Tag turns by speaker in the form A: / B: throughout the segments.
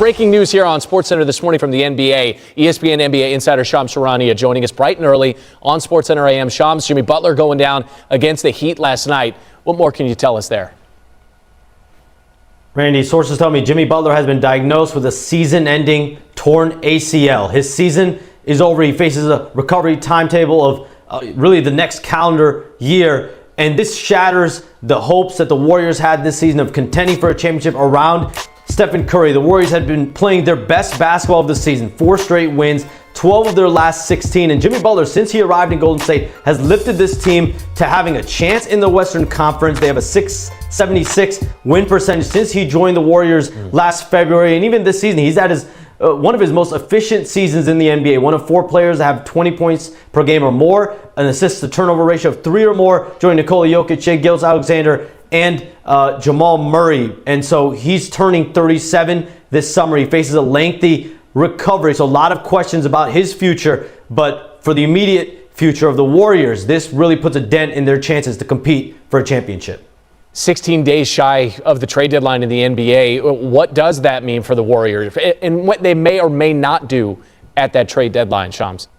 A: Breaking news here on SportsCenter this morning from the NBA. ESPN NBA insider Shams Charania joining us bright and early on SportsCenter AM. Shams, Jimmy Butler going down against the Heat last night. What more can you tell us there?
B: Randy, sources tell me Jimmy Butler has been diagnosed with a season-ending torn ACL. His season is over. He faces a recovery timetable of really the next calendar year. And this shatters the hopes that the Warriors had this season of contending for a championship around Stephen Curry. The Warriors had been playing their best basketball of the season, 4 straight wins, 12 of their last 16. And Jimmy Butler, since he arrived in Golden State, has lifted this team to having a chance in the Western Conference. They have a 676 win percentage since he joined the Warriors last February. And even this season, he's at his one of his most efficient seasons in the NBA. One of 4 players that have 20 points per game or more, an assist-to-turnover ratio of 3 or more, joining Nikola Jokic, Shai Gilgeous-Alexander, and Jamal Murray. And so he's turning 37 this summer. He faces a lengthy recovery, so a lot of questions about his future. But for the immediate future of the Warriors, this really puts a dent in their chances to compete for a championship.
A: 16 days shy of the trade deadline in the NBA. What does that mean for the Warriors and what they may or may not do at that trade deadline, Shams?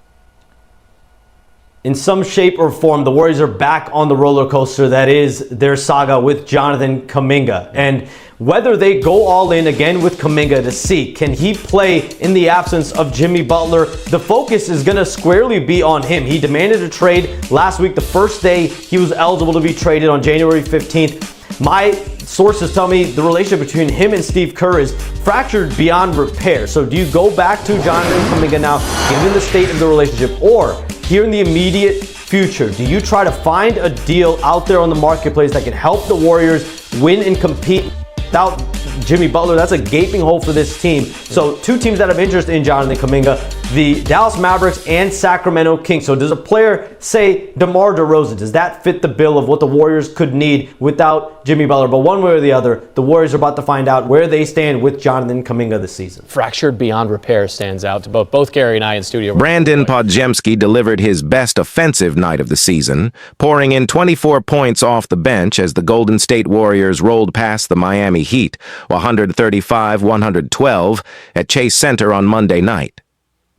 B: In some shape or form, the Warriors are back on the roller coaster that is their saga with Jonathan Kuminga. And whether they go all in again with Kuminga to see, can he play in the absence of Jimmy Butler, the focus is going to squarely be on him. He demanded a trade last week, the first day he was eligible to be traded on January 15th. My sources tell me the relationship between him and Steve Kerr is fractured beyond repair. So do you go back to Jonathan Kuminga now, given the state of the relationship, or here in the immediate future, do you try to find a deal out there on the marketplace that can help the Warriors win and compete without Jimmy Butler? That's a gaping hole for this team. So 2 teams that have interest in Jonathan Kuminga, the Dallas Mavericks and Sacramento Kings. So does a player, say DeMar DeRozan, does that fit the bill of what the Warriors could need without Jimmy Butler? But one way or the other, the Warriors are about to find out where they stand with Jonathan Kuminga this season.
A: Fractured beyond repair stands out to both Gary and I in studio.
C: Brandon Podziemski delivered his best offensive night of the season, pouring in 24 points off the bench as the Golden State Warriors rolled past the Miami Heat 135-112 at Chase Center on Monday night.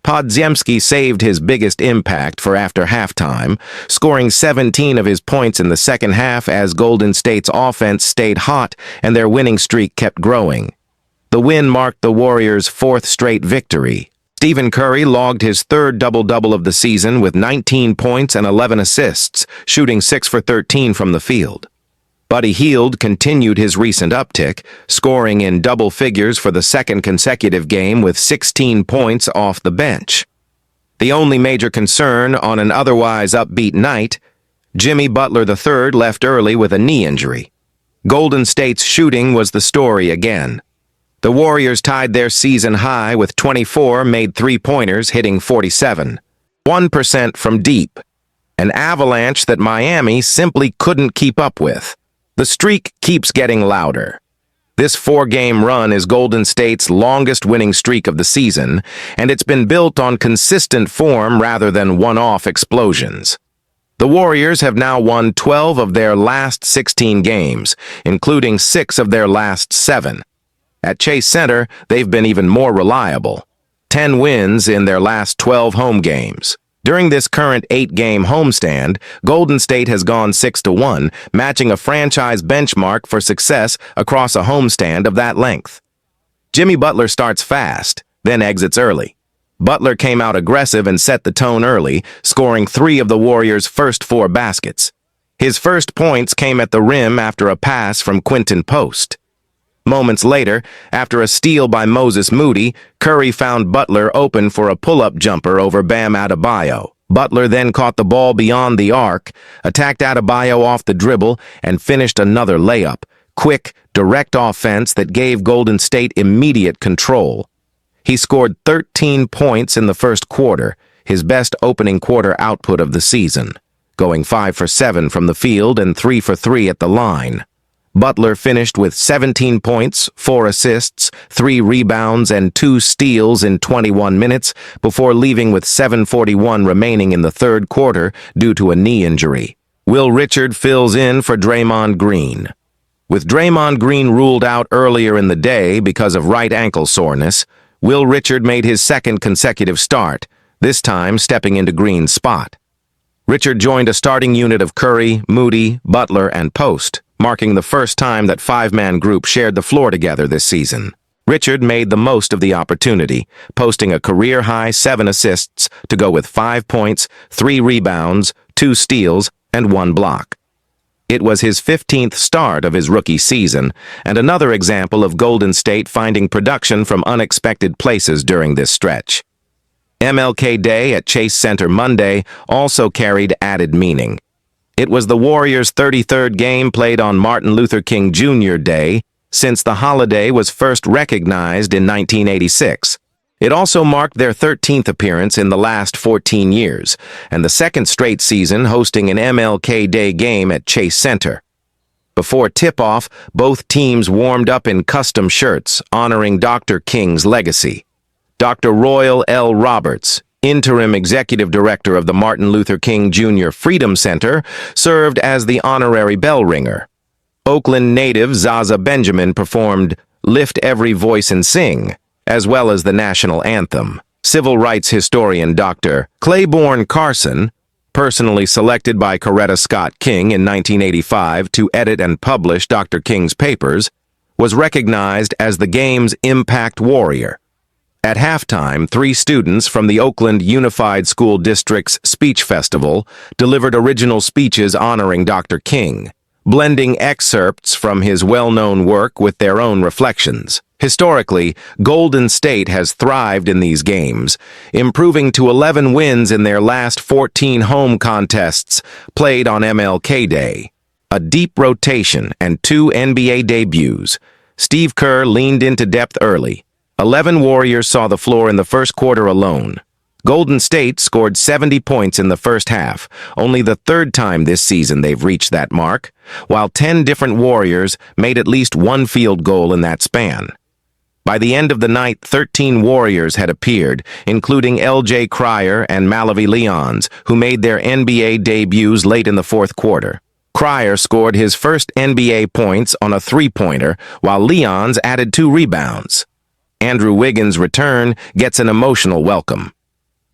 C: Podziemski saved his biggest impact for after halftime, scoring 17 of his points in the second half as Golden State's offense stayed hot and their winning streak kept growing. The win marked the Warriors' 4th straight victory. Stephen Curry logged his 3rd double-double of the season with 19 points and 11 assists, shooting 6 for 13 from the field. Buddy Hield continued his recent uptick, scoring in double figures for the 2nd consecutive game with 16 points off the bench. The only major concern on an otherwise upbeat night, Jimmy Butler III left early with a knee injury. Golden State's shooting was the story again. The Warriors tied their season high with 24 made three-pointers, hitting 47, 1% from deep, an avalanche that Miami simply couldn't keep up with. The streak keeps getting louder. This 4-game run is Golden State's longest winning streak of the season, and it's been built on consistent form rather than one-off explosions. The Warriors have now won 12 of their last 16 games, including 6 of their last 7. At Chase Center, they've been even more reliable. 10 wins in their last 12 home games. During this current 8-game homestand, Golden State has gone 6-1, matching a franchise benchmark for success across a homestand of that length. Jimmy Butler starts fast, then exits early. Butler came out aggressive and set the tone early, scoring 3 of the Warriors' first 4 baskets. His first points came at the rim after a pass from Quinton Post. Moments later, after a steal by Moses Moody, Curry found Butler open for a pull-up jumper over Bam Adebayo. Butler then caught the ball beyond the arc, attacked Adebayo off the dribble, and finished another layup. Quick, direct offense that gave Golden State immediate control. He scored 13 points in the first quarter, his best opening quarter output of the season, going 5 for 7 from the field and 3 for 3 at the line. Butler finished with 17 points, 4 assists, 3 rebounds, and 2 steals in 21 minutes before leaving with 7:41 remaining in the third quarter due to a knee injury. Will Richard fills in for Draymond Green. With Draymond Green ruled out earlier in the day because of right ankle soreness, Will Richard made his second consecutive start, this time stepping into Green's spot. Richard joined a starting unit of Curry, Moody, Butler, and Post, marking the first time that five-man group shared the floor together this season. Richard made the most of the opportunity, posting a career-high 7 assists to go with 5 points, 3 rebounds, 2 steals, and 1 block. It was his 15th start of his rookie season, and another example of Golden State finding production from unexpected places during this stretch. MLK Day at Chase Center Monday also carried added meaning. It was the Warriors' 33rd game played on Martin Luther King Jr. Day, since the holiday was first recognized in 1986. It also marked their 13th appearance in the last 14 years, and the second straight season hosting an MLK Day game at Chase Center. Before tip-off, both teams warmed up in custom shirts honoring Dr. King's legacy. Dr. Royal L. Roberts, interim executive director of the Martin Luther King Jr. Freedom Center, served as the honorary bell ringer. Oakland native Zaza Benjamin performed Lift Every Voice and Sing, as well as the national anthem. Civil rights historian Dr. Claiborne Carson, personally selected by Coretta Scott King in 1985 to edit and publish Dr. King's papers, was recognized as the game's impact warrior. At halftime, 3 students from the Oakland Unified School District's Speech Festival delivered original speeches honoring Dr. King, blending excerpts from his well-known work with their own reflections. Historically, Golden State has thrived in these games, improving to 11 wins in their last 14 home contests played on MLK Day. A deep rotation and 2 NBA debuts. Steve Kerr leaned into depth early. 11 Warriors saw the floor in the first quarter alone. Golden State scored 70 points in the first half, only the 3rd time this season they've reached that mark, while 10 different Warriors made at least 1 field goal in that span. By the end of the night, 13 Warriors had appeared, including L.J. Cryer and Malavi Leons, who made their NBA debuts late in the 4th quarter. Cryer scored his first NBA points on a 3-pointer, while Leons added 2 rebounds. Andrew Wiggins' return gets an emotional welcome.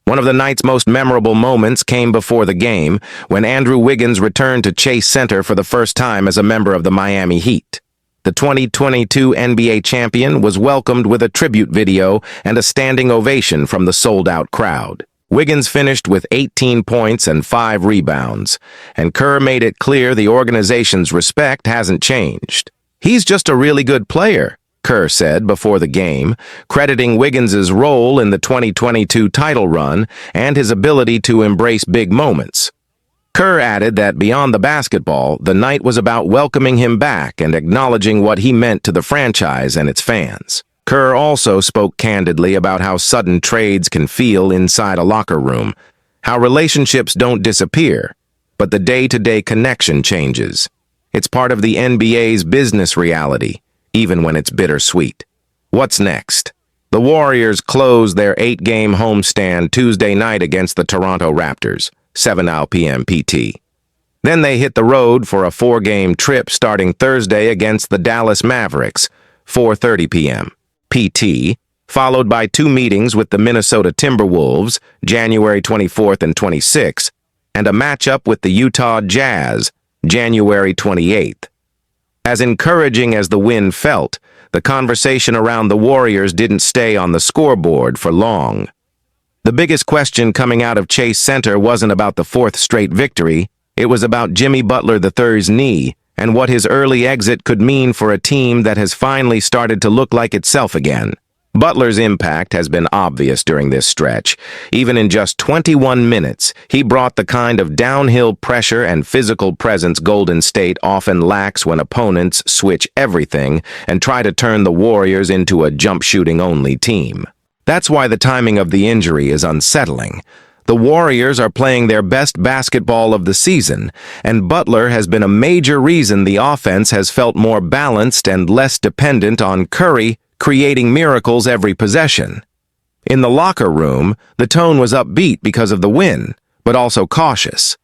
C: One of the night's most memorable moments came before the game, when Andrew Wiggins returned to Chase Center for the first time as a member of the Miami Heat. The 2022 NBA champion was welcomed with a tribute video and a standing ovation from the sold-out crowd. Wiggins finished with 18 points and 5 rebounds, and Kerr made it clear the organization's respect hasn't changed. "He's just a really good player," Kerr said before the game, crediting Wiggins' role in the 2022 title run and his ability to embrace big moments. Kerr added that beyond the basketball, the night was about welcoming him back and acknowledging what he meant to the franchise and its fans. Kerr also spoke candidly about how sudden trades can feel inside a locker room, how relationships don't disappear, but the day-to-day connection changes. It's part of the NBA's business reality, even when it's bittersweet. What's next? The Warriors closed their 8-game homestand Tuesday night against the Toronto Raptors, 7 p.m. PT. Then they hit the road for a 4-game trip starting Thursday against the Dallas Mavericks, 4:30 p.m. PT, followed by 2 meetings with the Minnesota Timberwolves, January 24th and 26th, and a matchup with the Utah Jazz, January 28th. As encouraging as the win felt, the conversation around the Warriors didn't stay on the scoreboard for long. The biggest question coming out of Chase Center wasn't about the 4th straight victory, it was about Jimmy Butler III's knee and what his early exit could mean for a team that has finally started to look like itself again. Butler's impact has been obvious during this stretch. Even in just 21 minutes, he brought the kind of downhill pressure and physical presence Golden State often lacks when opponents switch everything and try to turn the Warriors into a jump-shooting-only team. That's why the timing of the injury is unsettling. The Warriors are playing their best basketball of the season, and Butler has been a major reason the offense has felt more balanced and less dependent on Curry, creating miracles every possession. In the locker room, the tone was upbeat because of the win, but also cautious.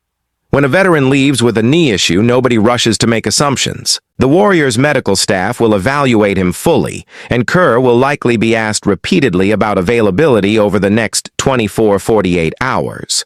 C: When a veteran leaves with a knee issue, nobody rushes to make assumptions. The Warriors' medical staff will evaluate him fully, and Kerr will likely be asked repeatedly about availability over the next 24-48 hours.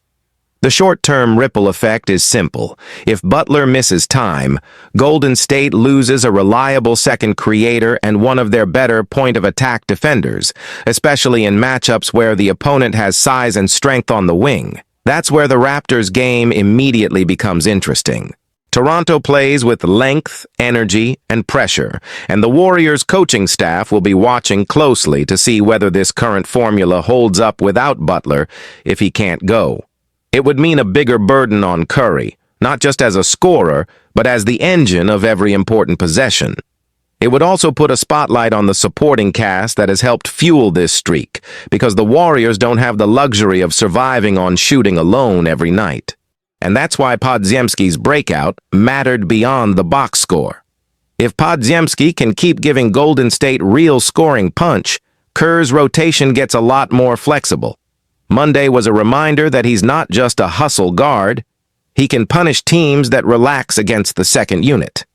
C: The short-term ripple effect is simple. If Butler misses time, Golden State loses a reliable second creator and one of their better point-of-attack defenders, especially in matchups where the opponent has size and strength on the wing. That's where the Raptors' game immediately becomes interesting. Toronto plays with length, energy, and pressure, and the Warriors' coaching staff will be watching closely to see whether this current formula holds up without Butler if he can't go. It would mean a bigger burden on Curry, not just as a scorer, but as the engine of every important possession. It would also put a spotlight on the supporting cast that has helped fuel this streak, because the Warriors don't have the luxury of surviving on shooting alone every night. And that's why Podziemski's breakout mattered beyond the box score. If Podziemski can keep giving Golden State real scoring punch, Kerr's rotation gets a lot more flexible. Monday was a reminder that he's not just a hustle guard. He can punish teams that relax against the second unit.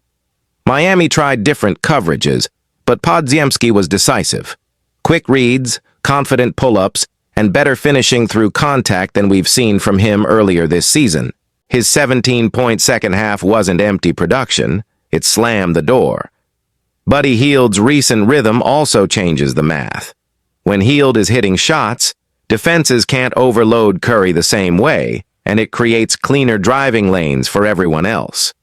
C: Miami tried different coverages, but Podziemski was decisive. Quick reads, confident pull-ups, and better finishing through contact than we've seen from him earlier this season. His 17-point second half wasn't empty production, it slammed the door. Buddy Hield's recent rhythm also changes the math. When Hield is hitting shots, defenses can't overload Curry the same way, and it creates cleaner driving lanes for everyone else.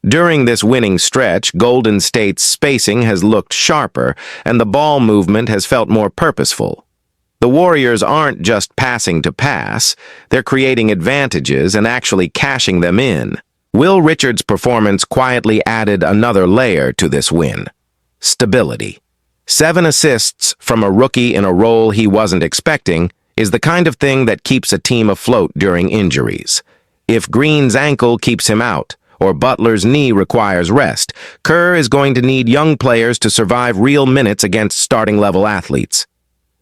C: During this winning stretch, Golden State's spacing has looked sharper, and the ball movement has felt more purposeful. The Warriors aren't just passing to pass, they're creating advantages and actually cashing them in. Will Richards' performance quietly added another layer to this win. Stability. 7 assists from a rookie in a role he wasn't expecting is the kind of thing that keeps a team afloat during injuries. If Green's ankle keeps him out, or Butler's knee requires rest, Kerr is going to need young players to survive real minutes against starting-level athletes.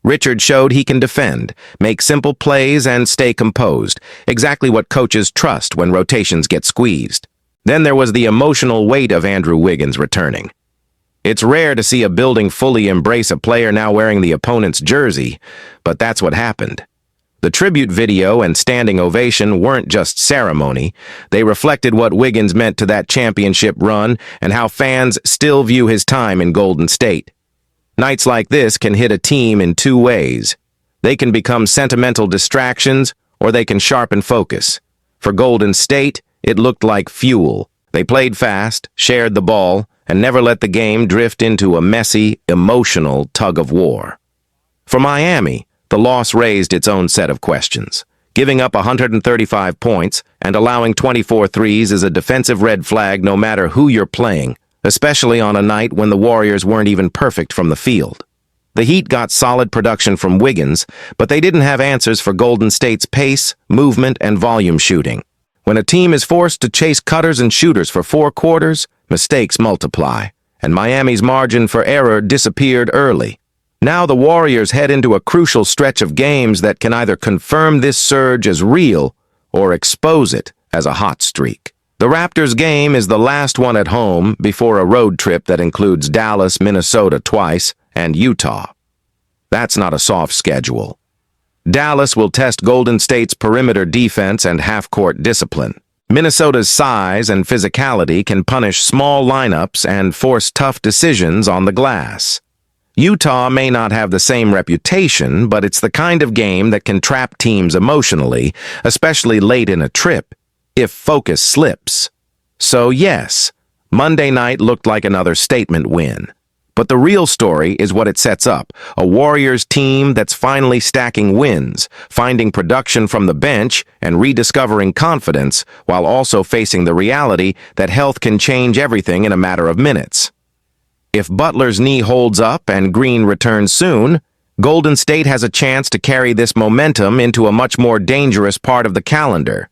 C: Richard showed he can defend, make simple plays, and stay composed, exactly what coaches trust when rotations get squeezed. Then there was the emotional weight of Andrew Wiggins returning. It's rare to see a building fully embrace a player now wearing the opponent's jersey, but that's what happened. The tribute video and standing ovation weren't just ceremony. They reflected what Wiggins meant to that championship run and how fans still view his time in Golden State. Nights like this can hit a team in two ways. They can become sentimental distractions, or they can sharpen focus. For Golden State, it looked like fuel. They played fast, shared the ball, and never let the game drift into a messy, emotional tug-of-war. For Miami, the loss raised its own set of questions. Giving up 135 points and allowing 24 threes is a defensive red flag no matter who you're playing, especially on a night when the Warriors weren't even perfect from the field. The Heat got solid production from Wiggins, but they didn't have answers for Golden State's pace, movement, and volume shooting. When a team is forced to chase cutters and shooters for 4 quarters, mistakes multiply, and Miami's margin for error disappeared early. Now the Warriors head into a crucial stretch of games that can either confirm this surge as real or expose it as a hot streak. The Raptors' game is the last one at home before a road trip that includes Dallas, Minnesota twice, and Utah. That's not a soft schedule. Dallas will test Golden State's perimeter defense and half-court discipline. Minnesota's size and physicality can punish small lineups and force tough decisions on the glass. Utah may not have the same reputation, but it's the kind of game that can trap teams emotionally, especially late in a trip, if focus slips. So yes, Monday night looked like another statement win. But the real story is what it sets up, a Warriors team that's finally stacking wins, finding production from the bench, and rediscovering confidence, while also facing the reality that health can change everything in a matter of minutes. If Butler's knee holds up and Green returns soon, Golden State has a chance to carry this momentum into a much more dangerous part of the calendar.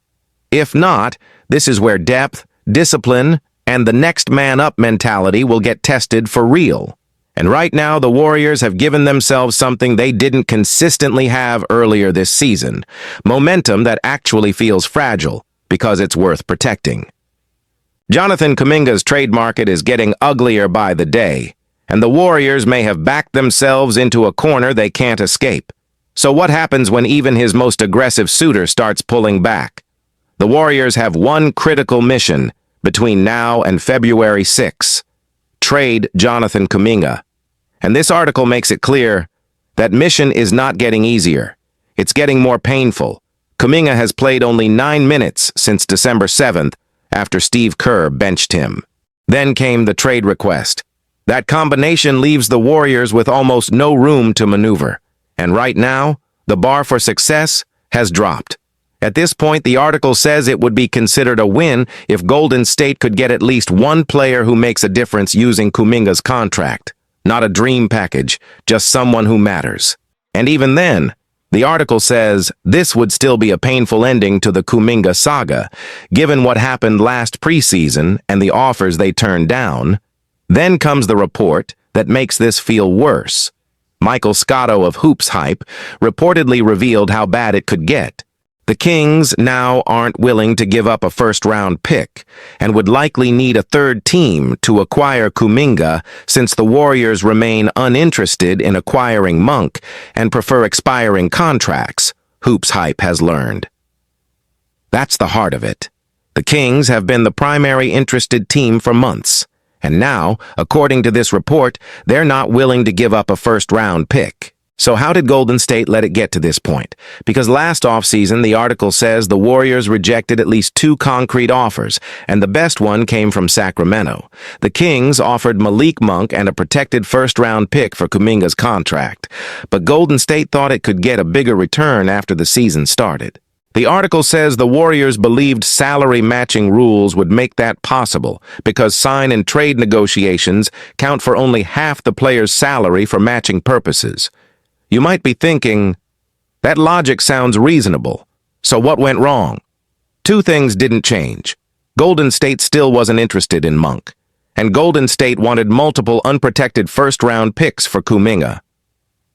C: If not, this is where depth, discipline, and the next man up mentality will get tested for real. And right now, the Warriors have given themselves something they didn't consistently have earlier this season, momentum that actually feels fragile, because it's worth protecting. Jonathan Kuminga's trade market is getting uglier by the day, and the Warriors may have backed themselves into a corner they can't escape. So what happens when even his most aggressive suitor starts pulling back? The Warriors have one critical mission between now and February 6. Trade Jonathan Kuminga. And this article makes it clear that mission is not getting easier. It's getting more painful. Kuminga has played only 9 minutes since December 7th after Steve Kerr benched him. Then came the trade request. That combination leaves the Warriors with almost no room to maneuver. And right now, the bar for success has dropped. At this point, the article says it would be considered a win if Golden State could get at least one player who makes a difference using Kuminga's contract. Not a dream package, just someone who matters. And even then, the article says this would still be a painful ending to the Kuminga saga, given what happened last preseason and the offers they turned down. Then comes the report that makes this feel worse. Michael Scotto of Hoops Hype reportedly revealed how bad it could get. The Kings now aren't willing to give up a first-round pick and would likely need a third team to acquire Kuminga since the Warriors remain uninterested in acquiring Monk and prefer expiring contracts, Hoops Hype has learned. That's the heart of it. The Kings have been the primary interested team for months, and now, according to this report, they're not willing to give up a first-round pick. So how did Golden State let it get to this point? Because last offseason, the article says the Warriors rejected at least 2 concrete offers, and the best one came from Sacramento. The Kings offered Malik Monk and a protected first-round pick for Kuminga's contract, but Golden State thought it could get a bigger return after the season started. The article says the Warriors believed salary-matching rules would make that possible because sign and trade negotiations count for only half the player's salary for matching purposes. You might be thinking, that logic sounds reasonable. So what went wrong? 2 things didn't change. Golden State still wasn't interested in Monk, and Golden State wanted multiple unprotected first-round picks for Kuminga.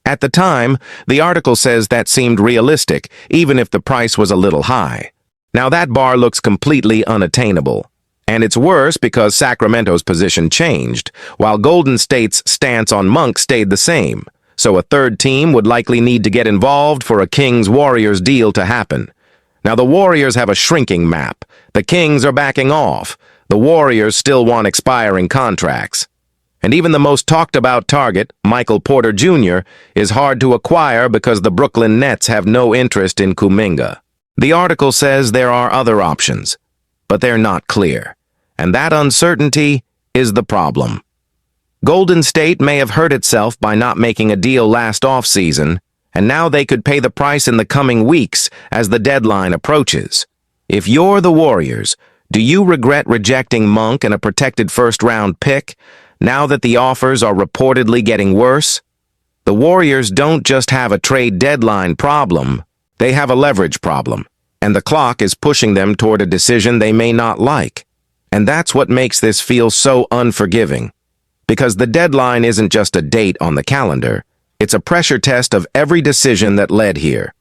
C: At the time, the article says that seemed realistic, even if the price was a little high. Now that bar looks completely unattainable. And it's worse because Sacramento's position changed, while Golden State's stance on Monk stayed the same. So a third team would likely need to get involved for a Kings-Warriors deal to happen. Now the Warriors have a shrinking map. The Kings are backing off. The Warriors still want expiring contracts. And even the most talked-about target, Michael Porter Jr., is hard to acquire because the Brooklyn Nets have no interest in Kuminga. The article says there are other options, but they're not clear. And that uncertainty is the problem. Golden State may have hurt itself by not making a deal last offseason, and now they could pay the price in the coming weeks as the deadline approaches. If you're the Warriors, do you regret rejecting Monk and a protected first-round pick now that the offers are reportedly getting worse? The Warriors don't just have a trade deadline problem, they have a leverage problem, and the clock is pushing them toward a decision they may not like. And that's what makes this feel so unforgiving. Because the deadline isn't just a date on the calendar, it's a pressure test of every decision that led here.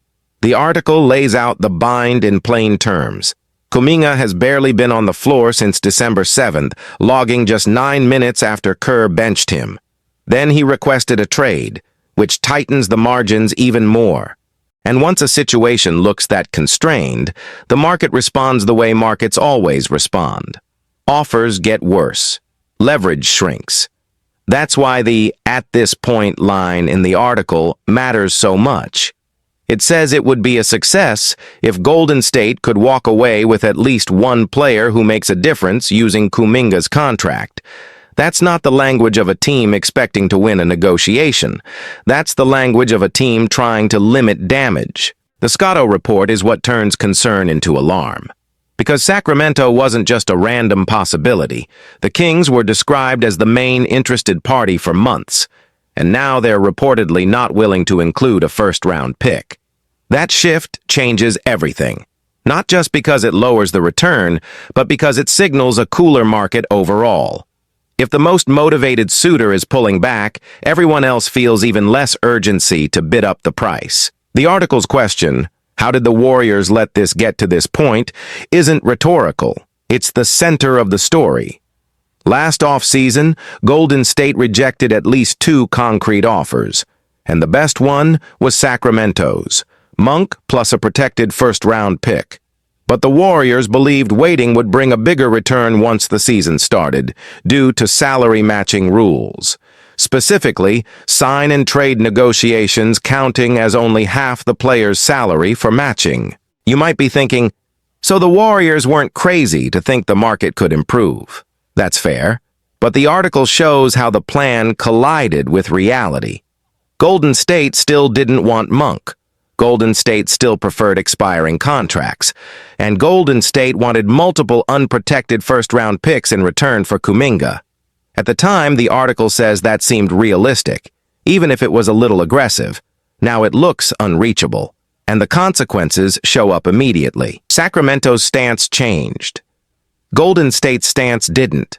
C: The article lays out the bind in plain terms. Kuminga has barely been on the floor since December 7th, logging just 9 minutes after Kerr benched him. Then he requested a trade, which tightens the margins even more. And once a situation looks that constrained, the market responds the way markets always respond. Offers get worse. Leverage shrinks. That's why the "at this point" line in the article matters so much. It says it would be a success if Golden State could walk away with at least one player who makes a difference using Kuminga's contract. That's not the language of a team expecting to win a negotiation. That's the language of a team trying to limit damage. The Scotto report is what turns concern into alarm. Because Sacramento wasn't just a random possibility, the Kings were described as the main interested party for months, and now they're reportedly not willing to include a first-round pick. That shift changes everything, not just because it lowers the return, but because it signals a cooler market overall. If the most motivated suitor is pulling back, everyone else feels even less urgency to bid up the price. The article's question, How did the Warriors let this get to this point isn't rhetorical. It's the center of the story. Last offseason, Golden State rejected at least 2 concrete offers, and the best one was Sacramento's, Monk plus a protected first-round pick. But the Warriors believed waiting would bring a bigger return once the season started, due to salary-matching rules. Specifically, sign and trade negotiations counting as only half the player's salary for matching. You might be thinking, so the Warriors weren't crazy to think the market could improve. That's fair, but the article shows how the plan collided with reality. Golden State still didn't want Monk. Golden State still preferred expiring contracts, and Golden State wanted multiple unprotected first-round picks in return for Kuminga. At the time, the article says that seemed realistic, even if it was a little aggressive. Now it looks unreachable, and the consequences show up immediately. Sacramento's stance changed. Golden State's stance didn't.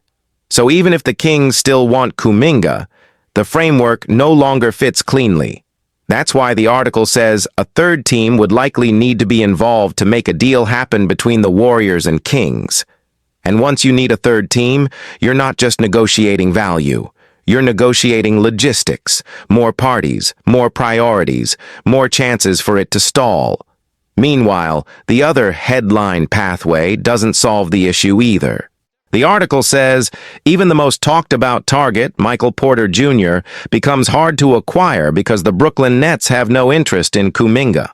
C: So even if the Kings still want Kuminga, the framework no longer fits cleanly. That's why the article says a third team would likely need to be involved to make a deal happen between the Warriors and Kings. And once you need a third team, you're not just negotiating value. You're negotiating logistics, more parties, more priorities, more chances for it to stall. Meanwhile, the other headline pathway doesn't solve the issue either. The article says even the most talked-about target, Michael Porter Jr., becomes hard to acquire because the Brooklyn Nets have no interest in Kuminga.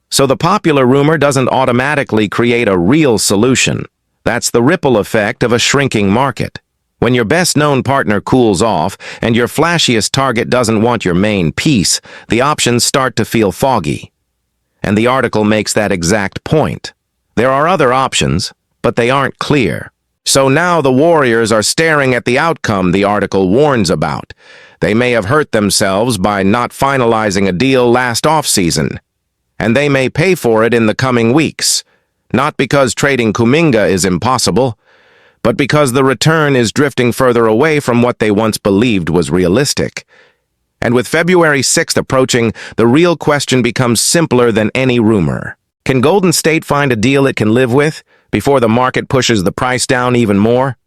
C: So the popular rumor doesn't automatically create a real solution. That's the ripple effect of a shrinking market. When your best-known partner cools off and your flashiest target doesn't want your main piece, the options start to feel foggy. And the article makes that exact point. There are other options, but they aren't clear. So now the Warriors are staring at the outcome the article warns about. They may have hurt themselves by not finalizing a deal last offseason, and they may pay for it in the coming weeks. Not because trading Kuminga is impossible, but because the return is drifting further away from what they once believed was realistic. And with February 6th approaching, the real question becomes simpler than any rumor. Can Golden State find a deal it can live with before the market pushes the price down even more?